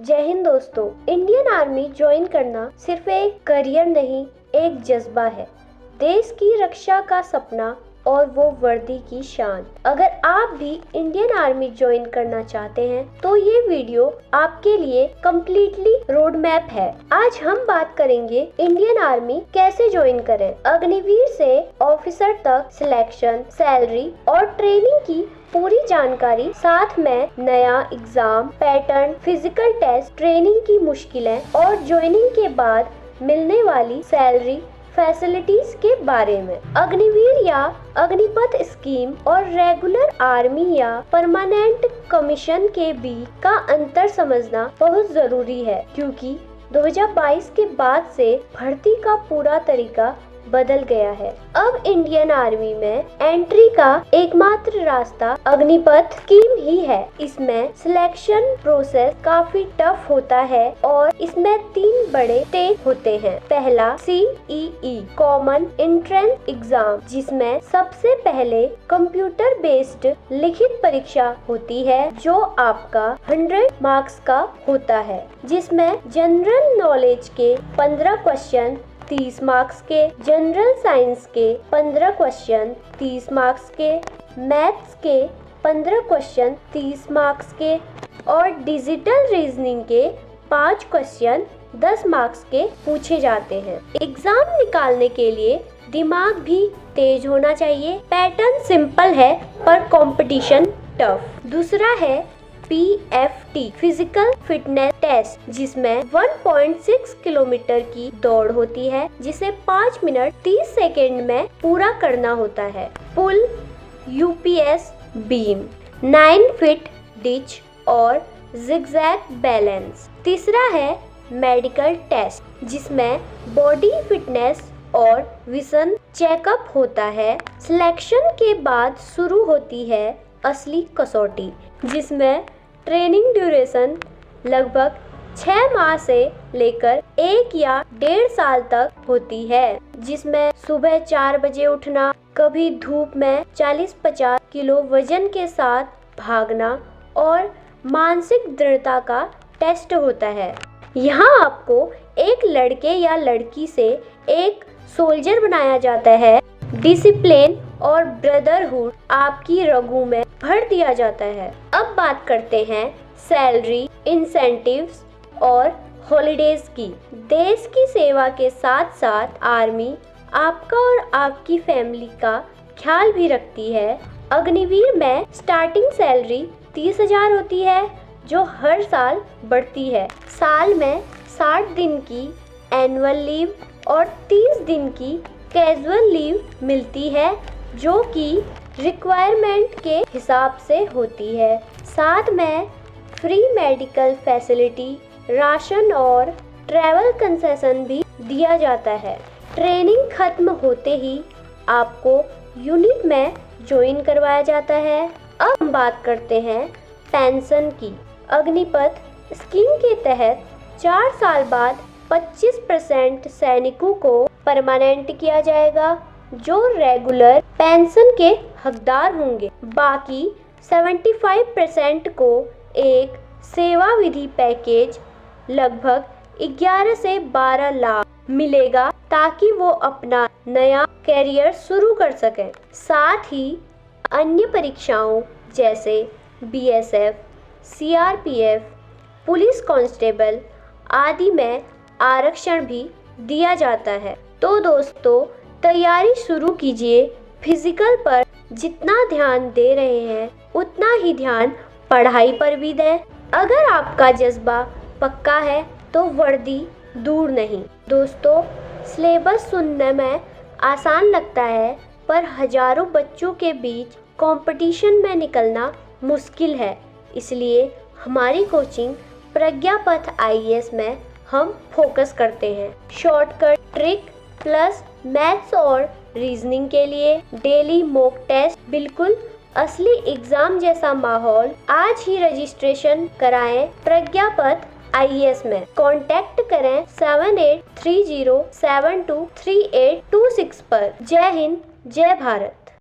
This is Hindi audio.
जय हिंद दोस्तों। इंडियन आर्मी ज्वाइन करना सिर्फ एक करियर नहीं, एक जज्बा है। देश की रक्षा का सपना और वो वर्दी की शान। अगर आप भी इंडियन आर्मी ज्वाइन करना चाहते हैं तो ये वीडियो आपके लिए कम्प्लीटली रोड मैप है। आज हम बात करेंगे इंडियन आर्मी कैसे ज्वाइन करें। अग्निवीर से ऑफिसर तक सिलेक्शन, सैलरी और ट्रेनिंग की पूरी जानकारी, साथ में नया exam pattern, physical test, training की मुश्किलें और ज्वाइनिंग के बाद मिलने वाली सैलरी फैसिलिटीज के बारे में। अग्निवीर या अग्निपथ स्कीम और रेगुलर आर्मी या परमानेंट कमीशन के बीच का अंतर समझना बहुत जरूरी है, क्योंकि 2022 के बाद से भर्ती का पूरा तरीका बदल गया है। अब इंडियन आर्मी में एंट्री का एकमात्र रास्ता अग्निपथ स्कीम ही है। इसमें सिलेक्शन प्रोसेस काफी टफ होता है और इसमें 3 बड़े स्टेज होते हैं। पहला CEE कॉमन एंट्रेंस एग्जाम, जिसमें सबसे पहले कंप्यूटर बेस्ड लिखित परीक्षा होती है जो आपका 100 मार्क्स का होता है, जिसमें जनरल नॉलेज के 15 क्वेश्चन 30 मार्क्स के, जनरल साइंस के 15 क्वेश्चन 30 मार्क्स के, मैथ्स के 15 क्वेश्चन 30 मार्क्स के और डिजिटल रीजनिंग के 5 क्वेश्चन 10 मार्क्स के पूछे जाते हैं। एग्जाम निकालने के लिए दिमाग भी तेज होना चाहिए। पैटर्न सिंपल है पर कंपटीशन टफ। दूसरा है PFT फिजिकल फिटनेस टेस्ट, जिसमें 1.6 किलोमीटर की दौड़ होती है, जिसे 5 मिनट 30 सेकेंड में पूरा करना होता है। पुल, UPS बीम, 9 फीट डिच और जिगजैग बैलेंस। तीसरा है मेडिकल टेस्ट, जिसमें बॉडी फिटनेस और विजन चेकअप होता है। सिलेक्शन के बाद शुरू होती है असली कसौटी, जिसमें ट्रेनिंग ड्यूरेशन लगभग 6 माह से लेकर 1 या 1.5 साल तक होती है, जिसमें सुबह 4 बजे उठना, कभी धूप में 40-50 किलो वजन के साथ भागना और मानसिक दृढ़ता का टेस्ट होता है। यहाँ आपको एक लड़के या लड़की से एक सोल्जर बनाया जाता है। डिसिप्लिन और ब्रदरहुड आपकी रगों में भर दिया जाता है। अब बात करते हैं सैलरी, इंसेंटिव्स और हॉलिडेज की। देश की सेवा के साथ साथ आर्मी आपका और आपकी फैमिली का ख्याल भी रखती है। अग्निवीर में स्टार्टिंग सैलरी 30,000 होती है, जो हर साल बढ़ती है। साल में 60 दिन की एनुअल लीव और 30 दिन की कैजुअल लीव मिलती है, जो कि रिक्वायरमेंट के हिसाब से होती है। साथ में फ्री मेडिकल फैसिलिटी, राशन और ट्रैवल कंसेशन भी दिया जाता है। ट्रेनिंग खत्म होते ही आपको यूनिट में ज्वाइन करवाया जाता है। अब हम बात करते हैं पेंशन की। अग्निपथ स्कीम के तहत 4 साल बाद 25% सैनिकों को परमानेंट किया जाएगा, जो रेगुलर पेंशन के हकदार होंगे। बाकी 75% को एक सेवा विधि पैकेज लगभग 11 से 12 लाख मिलेगा, ताकि वो अपना नया कैरियर शुरू कर सकें। साथ ही अन्य परीक्षाओं जैसे BSF, CRPF, पुलिस कांस्टेबल आदि में आरक्षण भी दिया जाता है। तो दोस्तों, तैयारी शुरू कीजिए। फिजिकल पर जितना ध्यान दे रहे हैं उतना ही ध्यान पढ़ाई पर भी दें। अगर आपका जज्बा पक्का है तो वर्दी दूर नहीं। दोस्तों, सिलेबस सुनने में आसान लगता है, पर हजारों बच्चों के बीच कंपटीशन में निकलना मुश्किल है। इसलिए हमारी कोचिंग प्रज्ञापथ IAS में हम फोकस करते हैं। शॉर्टकट ट्रिक प्लस मैथ्स और रीजनिंग के लिए डेली मॉक टेस्ट, बिल्कुल असली एग्जाम जैसा माहौल। आज ही रजिस्ट्रेशन कराएं प्रज्ञापथ IAS में। कांटेक्ट करें 7830723826 पर। जय हिंद, जय भारत।